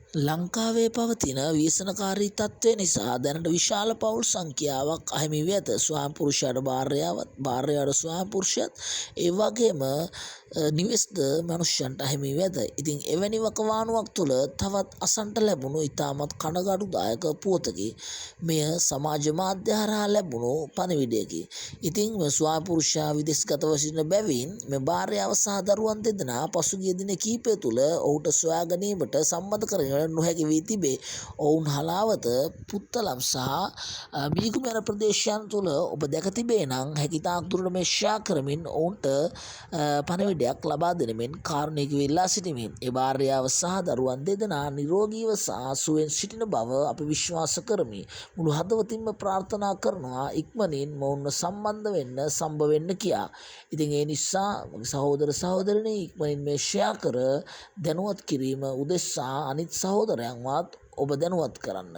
ලංකාවේ පවතින ව්‍යසනකාරී තත්ත්වය නිසා දැනට විශාල පවුල් සංඛ්‍යාවක් අහිමි වී ඇත. ස්වාමිපුරුෂයාට භාර්යාවත්, භාර්යාවට ස්වාමිපුරුෂයත්, ඒ වගේම නිවෙස්ද මනුෂ්‍යයන්ට අහිමි වී ඇත. ඉතින් එවැනි වකවානුවක් තුළ තවත් අසන්නට ලැබුණු ඉතාමත් කනගාටුදායක පුවතකි. මෙය සමාජ මාධ්‍ය හරහා ලැබුණු පණිවිඩයකි. ඉතින් ස්වාමිපුරුෂයා විදෙස්ගතව සිටින බැවින් මේ භාර්යාව සහ දරුවන් දෙදෙනා පසුගිය දින කිහිපය තුළ ඔහුට සොයා ගැනීමට සම්මත කරගෙන නොහැකි වී තිබේ. ඔවුන් හලාවත, පුත්තලම් සහ මීගුමැර ප්‍රදේශයන් තුළ ඔබ දැක තිබේ නම් හැකිතාක් දුරට මේ ෂෙයා කරමින් ඔවුන්ට පණිවිඩයක් ලබා දෙනමින් කාරුණිකව ඉල්ලා සිටිමි. ඒ භාර්යාව සහ දරුවන් දෙදෙනා නිරෝගීව සහ සුවයෙන් සිටින බව අපි විශ්වාස කරමි. මුළු හදවතින්ම ප්‍රාර්ථනා කරනවා ඉක්මනින් මොවුන්ව සම්බන්ධ වෙන්න සම්බ වෙන්න කියා. ඉතින් ඒ නිසා මගේ සහෝදර සහෝදරනි, ඉක්මනින් මේ ෂෙයා කර දැනුවත් කිරීම උදෙසා අනිත් සහෝදරයන්වත් ඔබ දැනුවත් කරන්න.